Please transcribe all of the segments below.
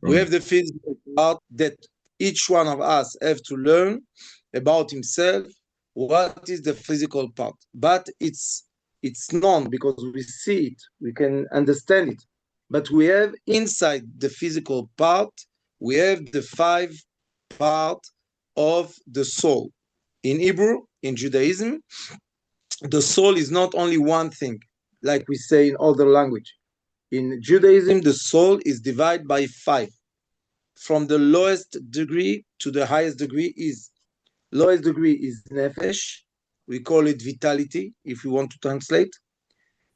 We have the physical part that each one of us have to learn about himself. What is the physical part? But it's known because we see it, we can understand it. But we have inside the physical part, we have the 5 part of the soul. In Hebrew, in Judaism, the soul is not only one thing, like we say in other language. In Judaism, the soul is divided by 5. From the lowest degree to the highest degree is. Lowest degree is Nefesh. We call it vitality, if we want to translate.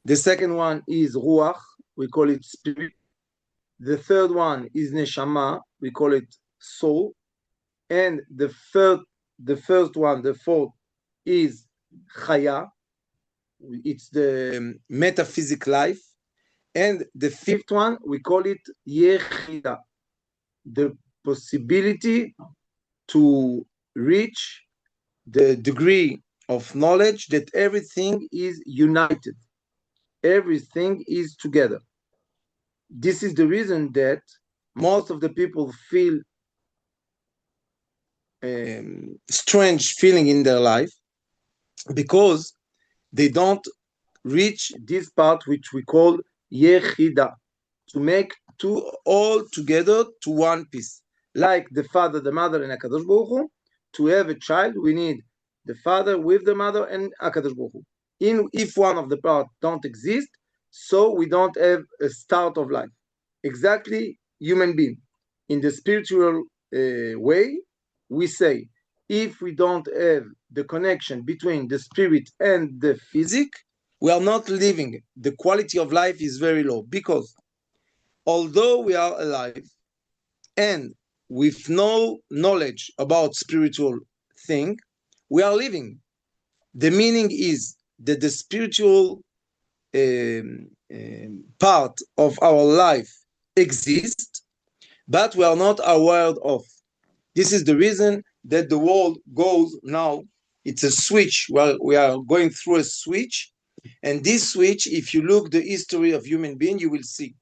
The second one is Ruach. We call it spirit. The third one is Neshamah. We call it soul. And the fourth is Chayah. It's the metaphysic life. And the fifth one, we call it Yechidah, the possibility to reach the degree of knowledge that everything is united, everything is together. This is the reason that most of the people feel strange feeling in their life, because they don't reach this part which we call Yechidah, to make two all together to one piece. Like the father, the mother, and HaKadosh Baruch Hu, to have a child, we need the father with the mother and HaKadosh Baruch Hu. If one of the parts don't exist, so we don't have a start of life. Exactly, human being. In the spiritual way, we say, if we don't have the connection between the spirit and the physic, we are not living. The quality of life is very low, because although we are alive and with no knowledge about spiritual thing, we are living. The meaning is that the spiritual part of our life exists, but we are not aware of. This is the reason that the world goes now. It's a switch. We are going through a switch, and this switch, if you look the history of human being, you will see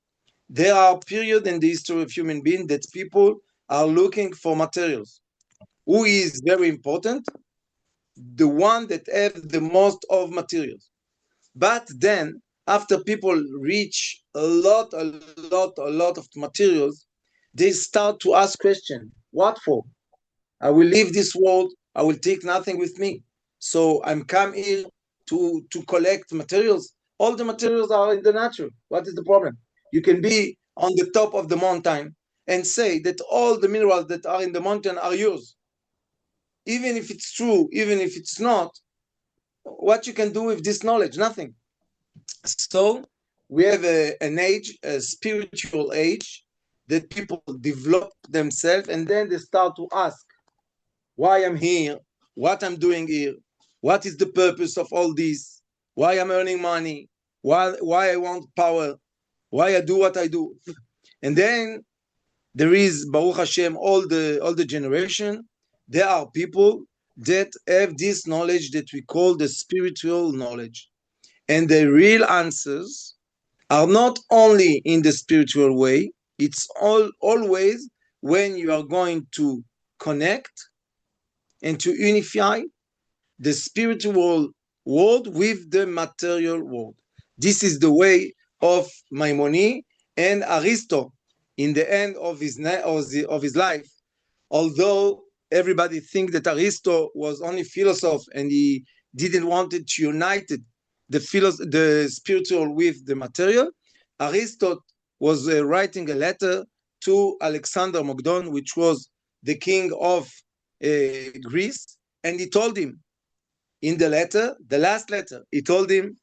there are periods in the history of human being that people are looking for materials. Who is very important? The one that have the most of materials. But then, after people reach a lot of materials, they start to ask questions. What for? I will leave this world. I will take nothing with me. So I'm come here to collect materials. All the materials are in the natural. What is the problem? You can be on the top of the mountain and say that all the minerals that are in the mountain are yours. Even if it's true, even if it's not, what you can do with this knowledge? Nothing. So we have an age, a spiritual age, that people develop themselves, and then they start to ask, why I'm here, what I'm doing here, what is the purpose of all this, why I'm earning money, why I want power, why I do what I do. And then there is, Baruch Hashem, all the generation, there are people that have this knowledge that we call the spiritual knowledge. And the real answers are not only in the spiritual way, it's always when you are going to connect and to unify the spiritual world with the material world. This is the way of Maimonides and Aristo in the end of his life. Although everybody think that Aristo was only philosopher and he didn't want to unite the spiritual with the material, Aristo was writing a letter to Alexander Magdon, which was the king of Greece, and he told him in the letter, the last letter, he told him,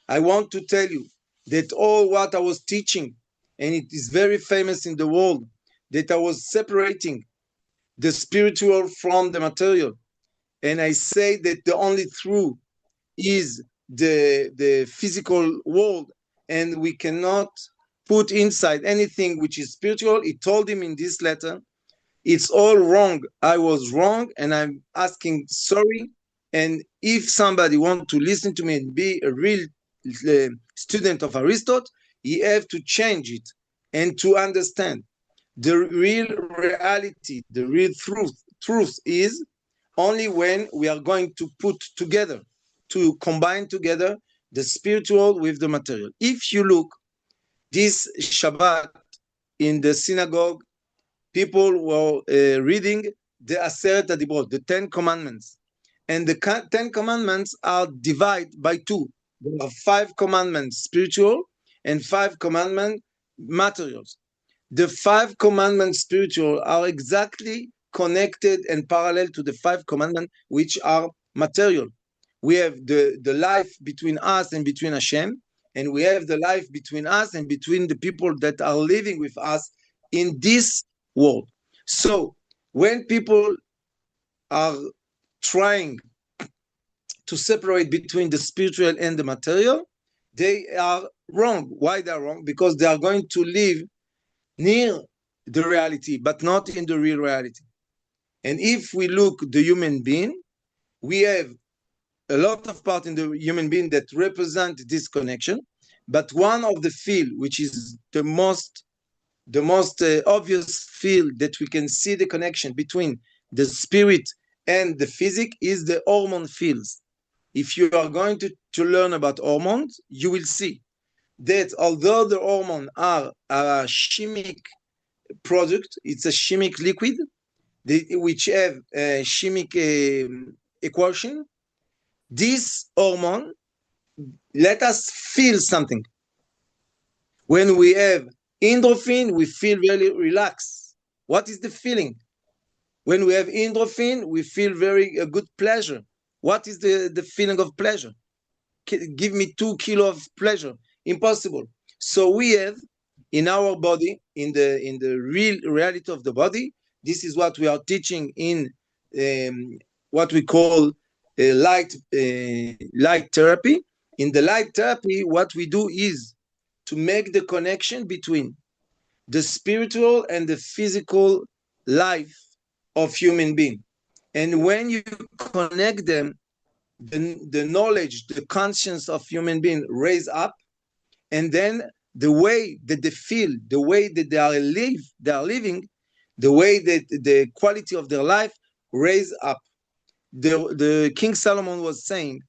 I want to tell you that all what I was teaching, and it is very famous in the world, that I was separating the spiritual from the material. And I say that the only truth is the physical world, and we cannot put inside anything which is spiritual. He told him in this letter, it's all wrong. I was wrong, and I'm asking sorry. And if somebody wants to listen to me and be a real student of Aristotle, he have to change it and to understand The real reality, the real truth is only when we are going to put together, to combine together the spiritual with the material. If you look this Shabbat in the synagogue, people were reading the Aseret HaDibrot, the 10 Commandments. And the 10 Commandments are divided by two. There are 5 commandments spiritual and 5 commandments materials. The 5 commandments spiritual are exactly connected and parallel to the 5 commandments which are material. We have the life between us and between Hashem, and we have the life between us and between the people that are living with us in this world. So when people are trying to separate between the spiritual and the material, they are wrong. Why they are wrong? Because they are going to live near the reality, but not in the real reality. And if we look the human being, we have a lot of part in the human being that represent this connection. But one of the field, which is the most obvious field that we can see the connection between the spirit and the physic, is the hormone fields. If you are going to learn about hormones, you will see that although the hormones are a chemic product, it's a chemic liquid, which have a chemic equation, this hormone let us feel something. When we have endorphin, we feel very relaxed. What is the feeling? When we have endorphin, we feel very good pleasure. What is the feeling of pleasure? Give me 2 kilos of pleasure. Impossible. So we have in our body, in the real reality of the body, this is what we are teaching in what we call light therapy. In the light therapy, what we do is to make the connection between the spiritual and the physical life of human being. And when you connect them, the knowledge, the conscience of human being raise up, and then the way that they feel, the way that they are living, the way that the quality of their life raise up. The King Solomon was saying,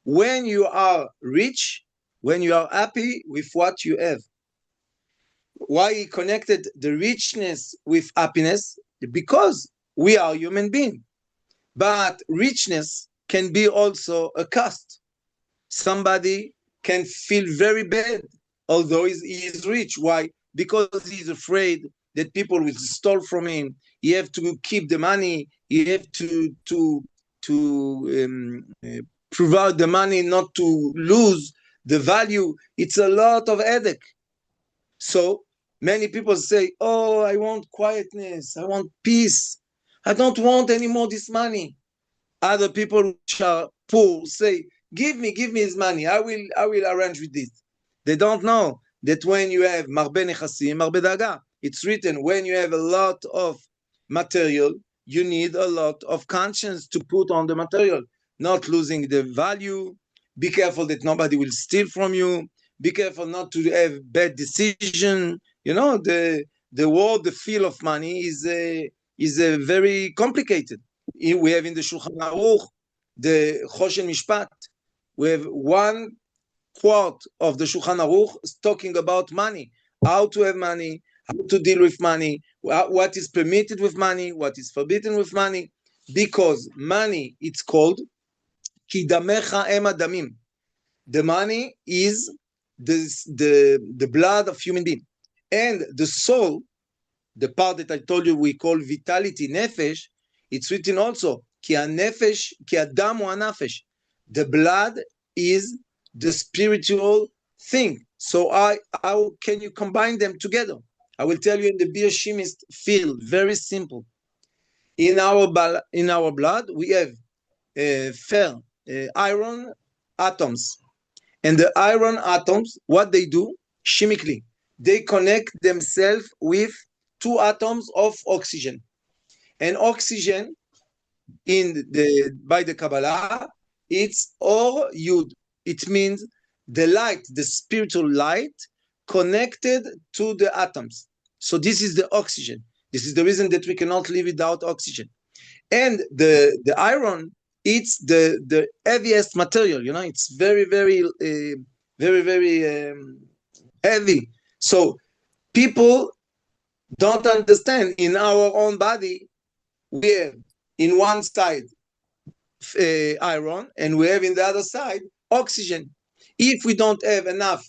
when you are rich, when you are happy with what you have. Why he connected the richness with happiness? Because we are human beings. But richness can be also a cost. Somebody can feel very bad, although he is rich. Why? Because he's afraid that people will steal from him. He have to keep the money. He have to provide the money not to lose the value. It's a lot of headache. So many people say, oh, I want quietness. I want peace. I don't want any more this money. Other people which are poor say, give me his money. I will arrange with this. They don't know that when you have marbe nechasim, marbe daga. It's written, when you have a lot of material, you need a lot of conscience to put on the material, not losing the value. Be careful that nobody will steal from you. Be careful not to have bad decision. You know, the world, the feel of money is very complicated. We have in the Shulchan Aruch, the Choshen Mishpat, we have 1 quart of the Shulchan Aruch talking about money, how to have money, how to deal with money, what is permitted with money, what is forbidden with money, because money, it's called Kidamecha Em Adamim. The money is the blood of human being. And the soul, the part that I told you we call vitality, Nefesh, it's written also, Ki ha-nefesh, ki adam ha-nafesh. The blood is the spiritual thing. So how can you combine them together? I will tell you in the biochemist field, very simple. In our blood, we have iron atoms. And the iron atoms, what they do chemically, they connect themselves with 2 atoms of oxygen. And oxygen by the Kabbalah, it's or yud. It means the light, the spiritual light, connected to the atoms. So this is the oxygen. This is the reason that we cannot live without oxygen. And the iron, it's the heaviest material. It's very, very, very heavy. So people don't understand. In our own body, we have in one side iron, and we have in the other side oxygen. If we don't have enough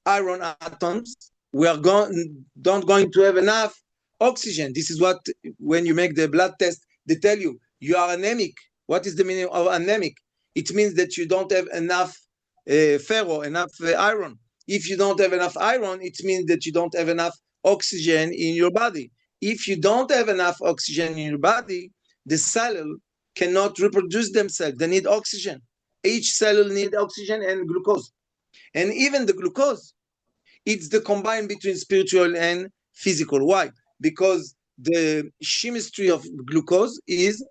iron atoms, we are not going to have enough oxygen. This is what, when you make the blood test, they tell you are anemic. What is the meaning of anemic? It means that you don't have enough enough iron. If you don't have enough iron, it means that you don't have enough oxygen in your body. If you don't have enough oxygen in your body, the cell cannot reproduce themselves. They need oxygen. Each cell needs oxygen and glucose. And even the glucose, it's the combine between spiritual and physical. Why? Because the chemistry of glucose is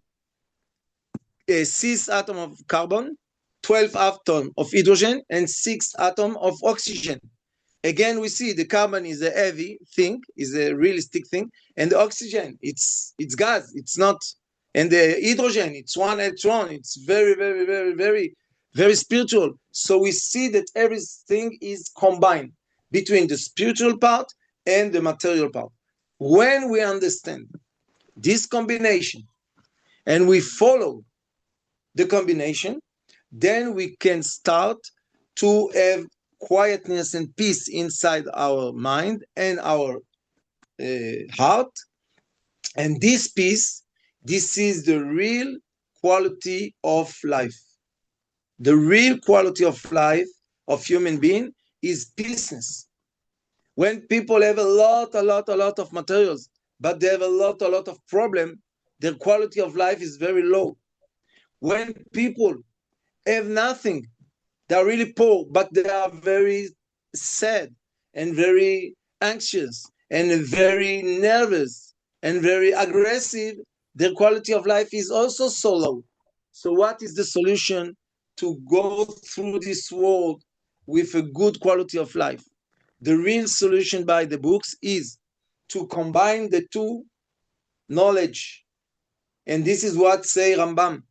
a 6 atom of carbon, 12 atom of hydrogen, and 6 atom of oxygen. Again, we see the carbon is a heavy thing, is a realistic thing, and the oxygen, it's gas, it's not. And the hydrogen, it's one electron. It's very, very, very, very, very spiritual. So we see that everything is combined between the spiritual part and the material part. When we understand this combination and we follow the combination, then we can start to have quietness and peace inside our mind and our heart. And this peace, this is the real quality of life. The real quality of life of human being is peaceness. When people have a lot of materials, but they have a lot of problem, their quality of life is very low. When people have nothing, they are really poor, but they are very sad and very anxious and very nervous and very aggressive, their quality of life is also so low. So what is the solution to go through this world with a good quality of life? The real solution by the books is to combine the two knowledge. And this is what say Rambam.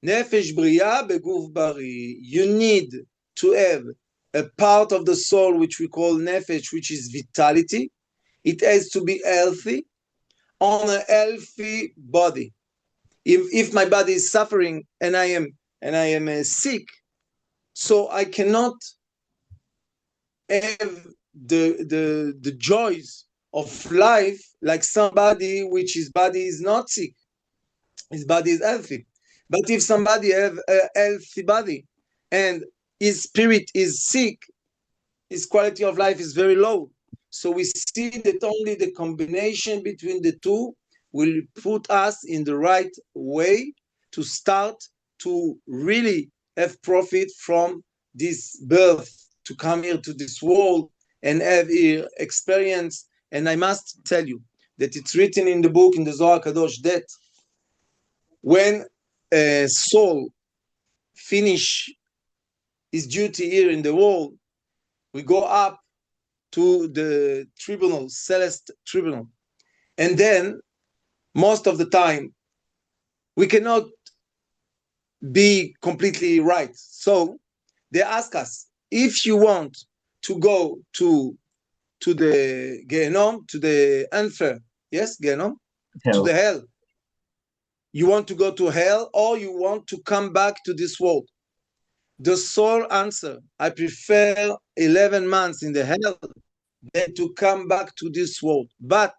Nefesh bria beguf bari. You need to have a part of the soul which we call nefesh, which is vitality. It has to be healthy on a healthy body. If my body is suffering and I am sick, so I cannot have the joys of life like somebody which his body is not sick, his body is healthy. But if somebody have a healthy body and his spirit is sick, his quality of life is very low. So we see that only the combination between the two will put us in the right way to start to really have profit from this birth, to come here to this world and have here experience. And I must tell you that it's written in the book, in the Zohar Kadosh, that when a soul finish his duty here in the world, we go up to the tribunal, celeste tribunal. And then most of the time we cannot be completely right. So they ask us, if you want to go to the Gehenom, to the unfair, yes, Gehenom, to the hell. You want to go to hell or you want to come back to this world? The soul answer, I prefer 11 months in the hell than to come back to this world. But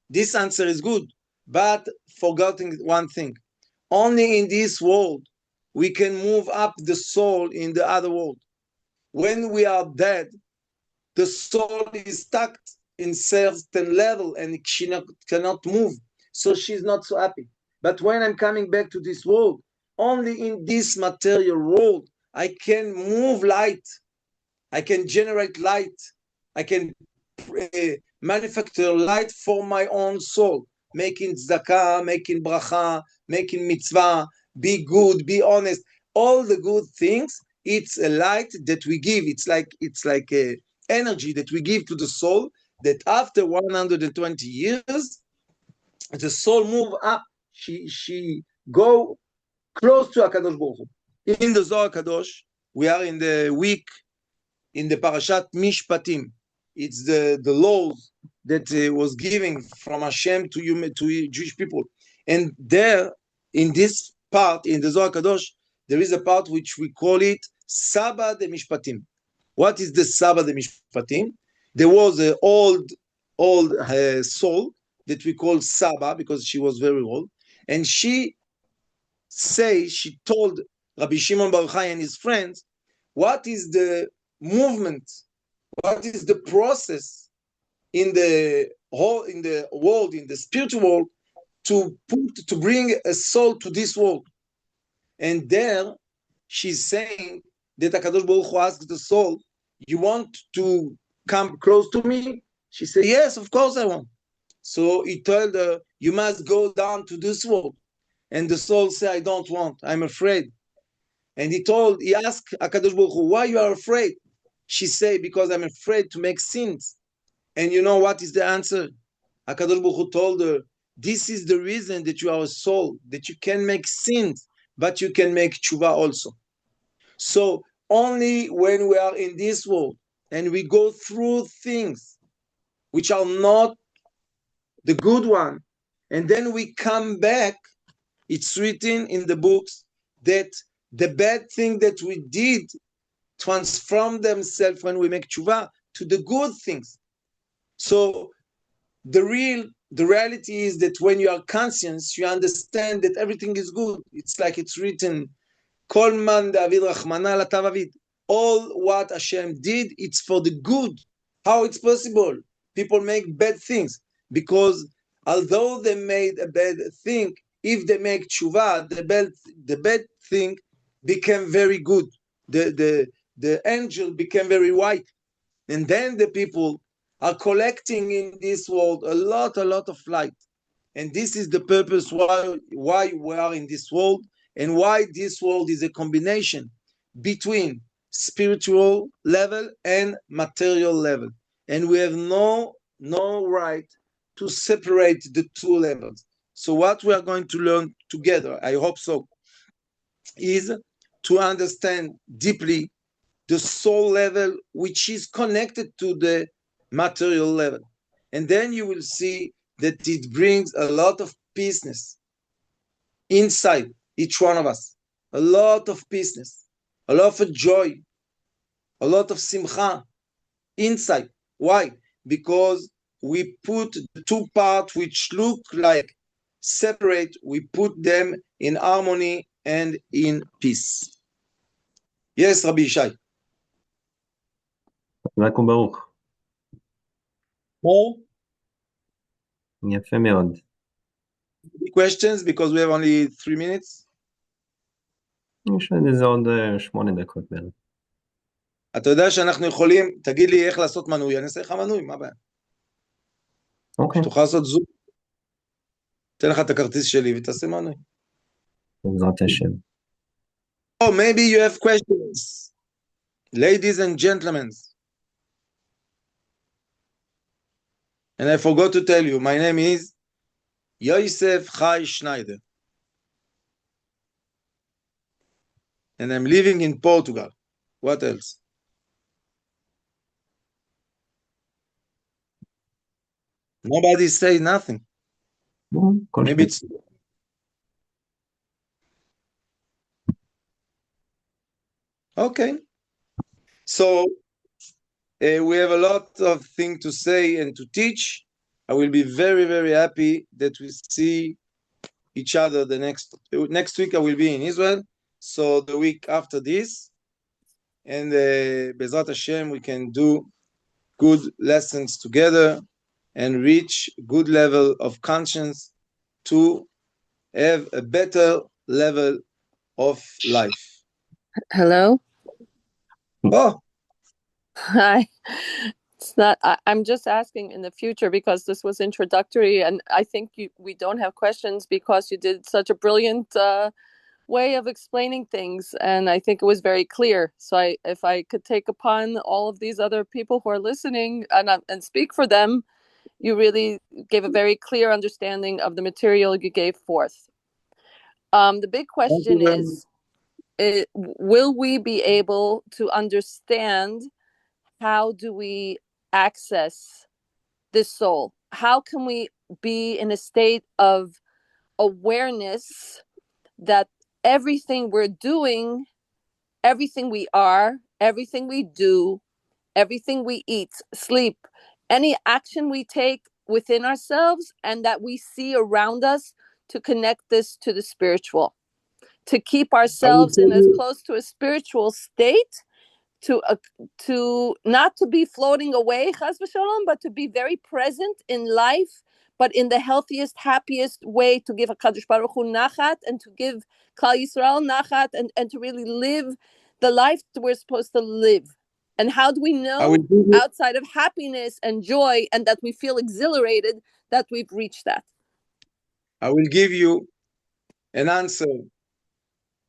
this answer is good, but forgetting one thing. Only in this world we can move up the soul in the other world. When we are dead, the soul is stuck in certain level and she cannot move. So she's not so happy. But when I'm coming back to this world, only in this material world, I can move light. I can generate light. I can manufacture light for my own soul, making tzedakah, making bracha, making mitzvah, be good, be honest. All the good things, it's a light that we give. It's like energy that we give to the soul, that after 120 years, the soul move up. She go close to HaKadosh Baruch Hu. In the Zohar Kadosh, we are in the week, in the Parashat Mishpatim. It's the laws that was given from Hashem to Jewish people. And there, in this part, in the Zohar Kadosh, there is a part which we call it Saba de Mishpatim. What is the Saba de Mishpatim? There was an old soul that we call Saba because she was very old. And she told Rabbi Shimon Bar Yochai and his friends, what is the movement, what is the process in the world, in the spiritual world, to bring a soul to this world. And there she's saying that HaKadosh Baruch Hu asked the soul, you want to come close to me? She said, yes, of course I want. So he told her, you must go down to this world. And the soul said, I don't want, I'm afraid. And he asked HaKadosh Baruch Hu, why you are afraid? She said, because I'm afraid to make sins. And you know what is the answer? HaKadosh Baruch Hu told her, this is the reason that you are a soul, that you can make sins, but you can make tshuva also. So only when we are in this world and we go through things which are not the good one, and then we come back, it's written in the books that the bad thing that we did transform themselves when we make tshuva to the good things. So the reality is that when you are conscious, you understand that everything is good. It's like it's written, Kol man David Rachmana latav avid. All what Hashem did, it's for the good. How it's possible? People make bad things because although they made a bad thing, if they make tshuva, the bad thing became very good. The angel became very white. And then the people are collecting in this world a lot of light. And this is the purpose why we are in this world, and why this world is a combination between spiritual level and material level. And we have no right to separate the two levels. So what we are going to learn together, I hope so, is to understand deeply the soul level, which is connected to the material level. And then you will see that it brings a lot of peaceness inside each one of us. A lot of peaceness, a lot of joy, a lot of simcha inside. Why? Because we put the two parts which look like separate, we put them in harmony and in peace. Yes, Rabbi Shai. חזק וברוך. יפה מאוד. Questions, because we have only 3 minutes. יש לזה עוד 8 דקות בערך. אתה יודע שאנחנו יכולים, תגיד לי איך לעשות מנוי, אני אעשה לך מנוי, מה הבעיה? אוקיי. שתוכל לעשות זום. תן לך את הכרטיס שלי ותעשה מנוי. בעזרת השם. Oh, maybe you have questions. Ladies and gentlemen. And I forgot to tell you, my name is Joseph Chaim Shnider. And I'm living in Portugal. What else? Nobody say nothing. Maybe it's... Okay. So we have a lot of things to say and to teach. I will be very, very happy that we see each other the next week. I will be in Israel. So the week after this, and Bezrat Hashem, we can do good lessons together and reach good level of conscience to have a better level of life. Hello? Oh. Hi. It's not, I'm just asking in the future because this was introductory, and I think we don't have questions because you did such a brilliant way of explaining things, and I think it was very clear. So if I could take upon all of these other people who are listening and speak for them, you really gave a very clear understanding of the material you gave forth. The big question is, will we be able to understand how do we access this soul? How can we be in a state of awareness that everything we're doing, everything we are, everything we do, everything we eat, sleep, any action we take within ourselves and that we see around us, to connect this to the spiritual, to keep ourselves in as close to a spiritual state, to not to be floating away, chas v'shalom, but to be very present in life, but in the healthiest, happiest way, to give HaKadosh Baruch Hu nachat, and to give Klal Yisrael nachat, and to really live the life that we're supposed to live. And how do we know, outside of happiness and joy, and that we feel exhilarated, that we've reached that? I will give you an answer.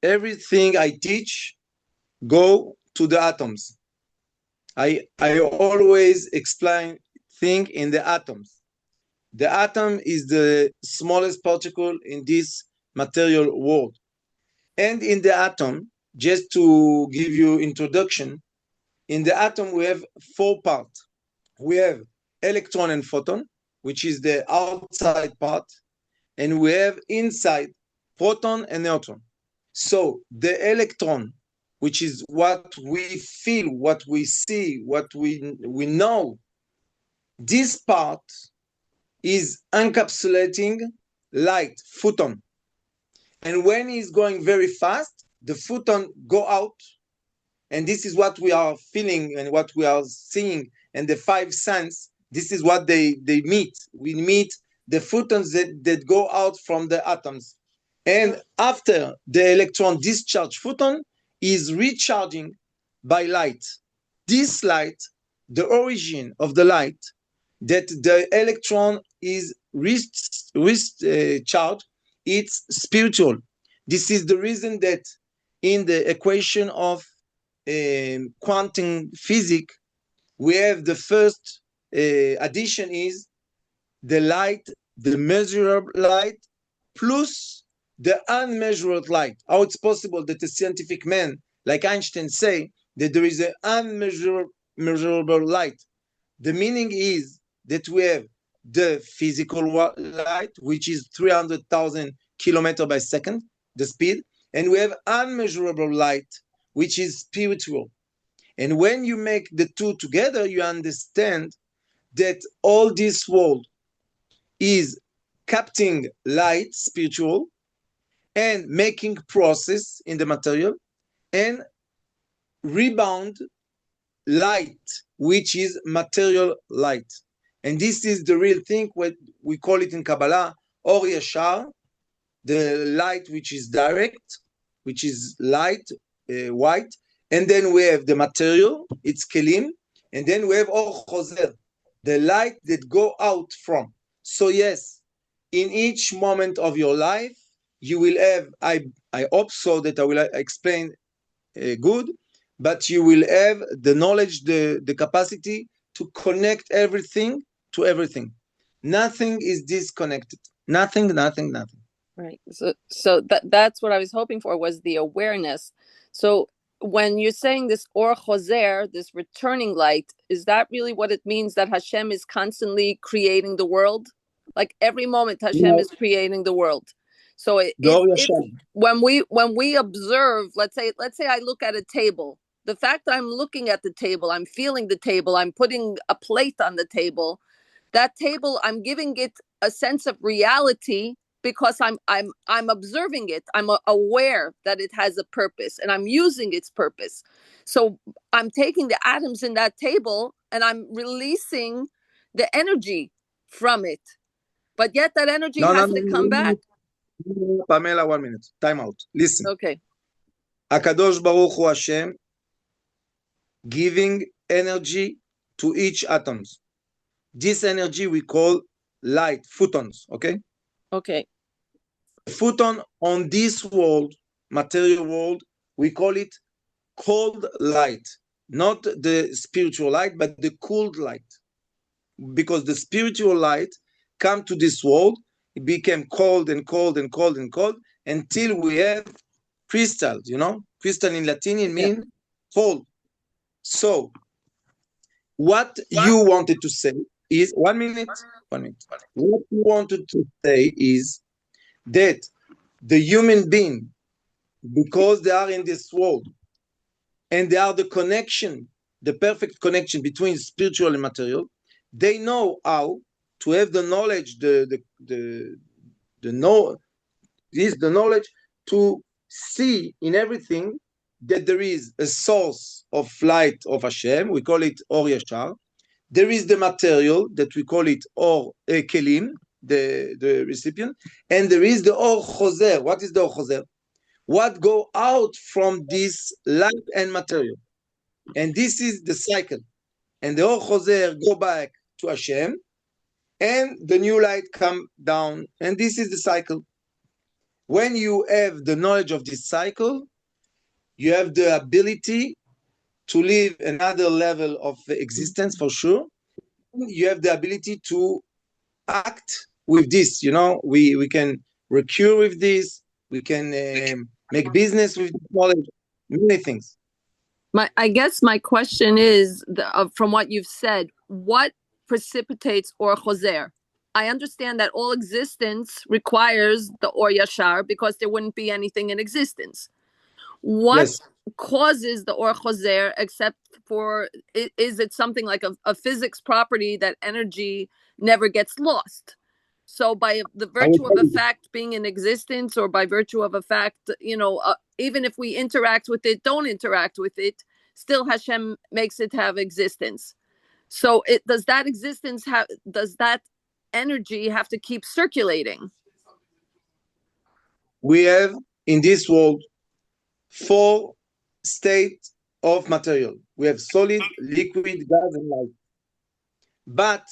Everything I teach go to the atoms. I always explain things in the atoms. The atom is the smallest particle in this material world. And in the atom, just to give you introduction, in the atom we have 4 parts. We have electron and photon, which is the outside part, and we have inside proton and neutron. So the electron, which is what we feel, what we see, what we know, this part is encapsulating light, photon. And when it's going very fast, the photon go out, and this is what we are feeling and what we are seeing, and the 5 senses, this is what they meet. We meet the photons that go out from the atoms. And after the electron discharge photon is recharging by light. This light, the origin of the light, that the electron is charged, it's spiritual. This is the reason that in the equation of quantum physics, we have the first addition is the light, the measurable light, plus the unmeasured light. How it's possible that a scientific man like Einstein say that there is an unmeasurable light? The meaning is that we have the physical light, which is 300,000 kilometers by second, the speed, and we have unmeasurable light, which is spiritual. And when you make the two together, you understand that all this world is capturing light, spiritual, and making process in the material, and rebound light, which is material light. And this is the real thing, what we call it in Kabbalah, Or Yashar, the light which is direct, which is light, white. And then we have the material, it's Kelim. And then we have Or Choser, the light that go out from. So yes, in each moment of your life, you will have, I hope so that I will explain good, but you will have the knowledge, the capacity to connect everything to everything. Nothing is disconnected. Nothing. Right. So that's what I was hoping for, was the awareness. So when you're saying this Or Choser, this returning light, is that really what it means, that Hashem is constantly creating the world? Like every moment Hashem is creating the world. So when we observe, let's say I look at a table, the fact that I'm looking at the table, I'm feeling the table, I'm putting a plate on the table, that table, I'm giving it a sense of reality because I'm observing it. I'm aware that it has a purpose and I'm using its purpose. So I'm taking the atoms in that table and I'm releasing the energy from it. But yet that energy has to come back. Pamela, 1 minute. Time out. Listen. Okay. Akadosh Baruch Hu Hashem giving energy to each atoms. This energy we call light, photons, okay? Okay. Photon on this world material world, we call it cold light, not the spiritual light, but the cold light. Because the spiritual light come to this world, it became cold and cold and cold and cold until we have crystal, crystal in Latin means cold. So what you wanted to say is 1 minute. What you wanted to say is that the human being, because they are in this world and they are the connection, the perfect connection between spiritual and material, they know how to have the knowledge, the knowledge to see in everything that there is a source of light of Hashem. We call it Or Yashar. There is the material that we call it Or Kelim, the recipient, and there is the Or Choser. What is the Or Choser? What go out from this light and material, and this is the cycle. And the Or Choser go back to Hashem, and the new light come down, and this is the cycle. When you have the knowledge of this cycle, you have the ability to live another level of existence for sure. You have the ability to act with this. We can recur with this. We can make business with this knowledge. Many things. I guess my question is, from what you've said, what precipitates Or Choser? I understand that all existence requires the Or Yashar because there wouldn't be anything in existence. What causes the Or Choser, except for, is it something like a physics property that energy never gets lost? So by the virtue of a fact being in existence, or by virtue of a fact, even if we interact with it, don't interact with it, still Hashem makes it have existence. So does that energy have to keep circulating? We have in this world 4 states of material. We have solid, liquid, gas, and light. But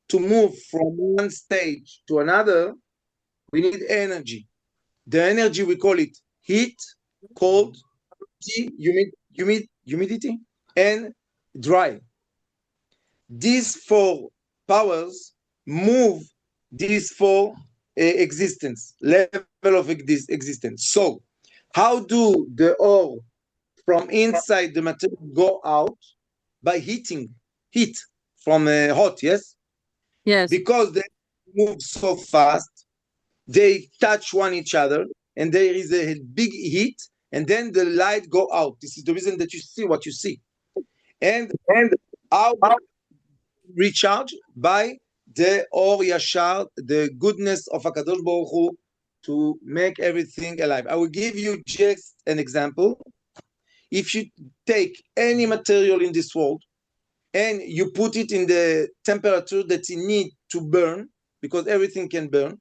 to move from one stage to another, we need energy. The energy, we call it heat, cold, humidity, and dry. These 4 powers move these 4 level of existence. So how do the ore from inside the material go out? By heat from hot, yes? Yes. Because they move so fast, they touch each other, and there is a big heat, and then the light go out. This is the reason that you see what you see. And how recharge? By the Or Yashar, the goodness of HaKadosh Baruch Hu, to make everything alive. I will give you just an example. If you take any material in this world and you put it in the temperature that you need to burn, because everything can burn,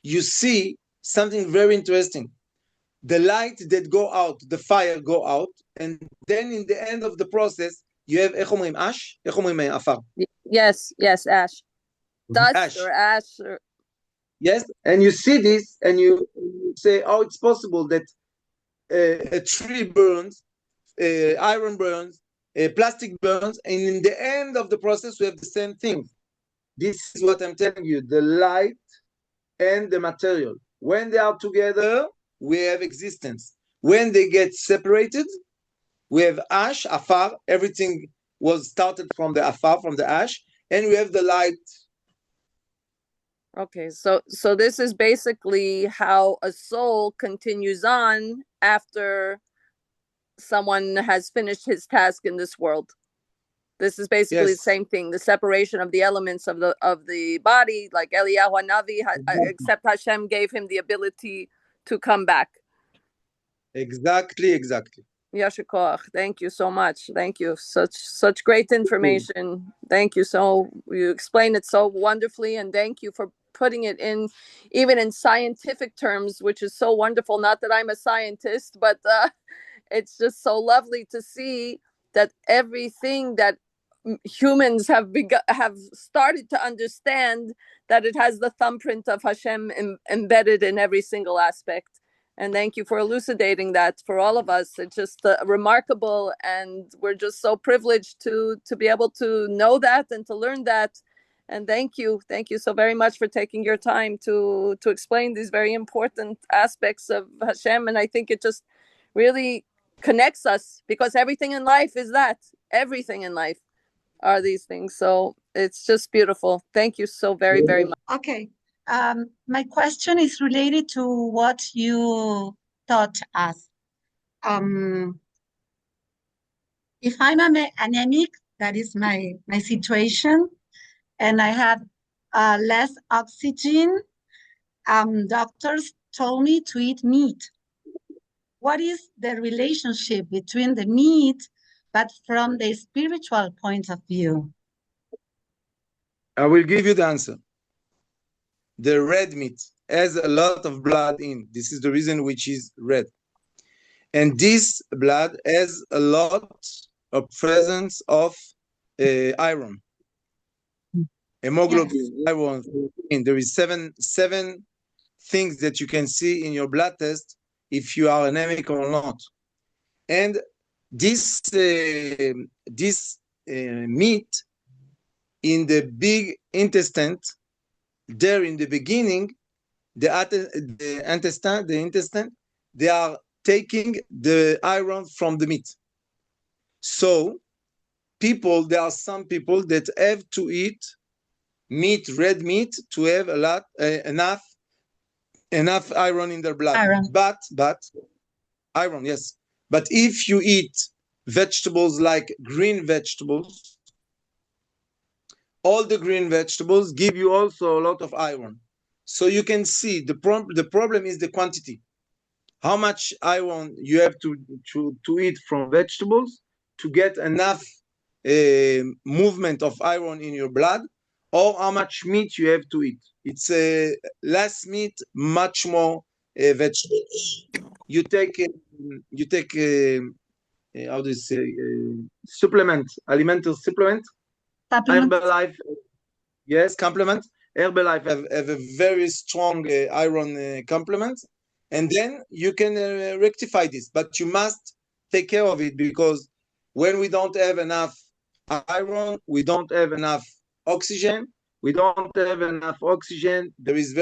you see something very interesting. The light that go out, the fire go out, and then in the end of the process, you have ash, afar. Yes, ash. Dust or ash. Yes, and you see this, and you say, "Oh, it's possible that a tree burns, iron burns, plastic burns, and in the end of the process, we have the same thing." This is what I'm telling you: the light and the material. When they are together, we have existence. When they get separated, we have ash, afar. Everything was started from the afar, from the ash, and we have the light. Okay, so this is basically how a soul continues on after someone has finished his task in this world. This is basically the same thing, the separation of the elements of the body, like Eliyahu Hanavi, except Hashem gave him the ability to come back. Exactly. Yasher koach. Thank you so much. Thank you. Such great information. Thank you. You explained it so wonderfully, and thank you for putting it in, even in scientific terms, which is so wonderful. Not that I'm a scientist, but it's just so lovely to see that everything that humans have started to understand, that it has the thumbprint of Hashem embedded in every single aspect. And thank you for elucidating that for all of us. It's just remarkable, and we're just so privileged to be able to know that and to learn that. And thank you so very much for taking your time to explain these very important aspects of Hashem. And I think it just really connects us, because everything in life is that. Everything in life are these things. So it's just beautiful. Thank you so very, very much. Okay. My question is related to what you taught us. If I'm anemic, that is my situation, and I have less oxygen, doctors told me to eat meat. What is the relationship between the meat, but from the spiritual point of view? I will give you the answer. The red meat has a lot of blood in. This is the reason which is red. And this blood has a lot of presence of iron, hemoglobin, yes. Iron. There is seven things that you can see in your blood test if you are anemic or not. And this meat in the big intestine, there in the beginning, the intestine, they are taking the iron from the meat. So there are some people that have to eat meat, red meat, to have enough iron in their blood. Iron. But iron, yes. But if you eat vegetables like green vegetables, all the green vegetables give you also a lot of iron. So you can see the problem is the quantity. How much iron you have to eat from vegetables to get enough movement of iron in your blood, or how much meat you have to eat. It's less meat, much more vegetables. You take how do you say supplement, alimental supplement. Herbalife, yes, complement. Herbalife have a very strong iron complement, and then you can rectify this. But you must take care of it, because when we don't have enough iron, we don't have enough oxygen. We don't have enough oxygen. There is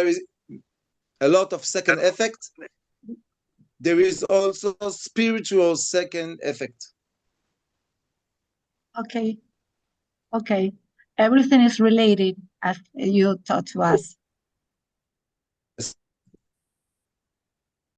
a lot of second effect. There is also spiritual second effect. Okay. Everything is related, as you taught to us.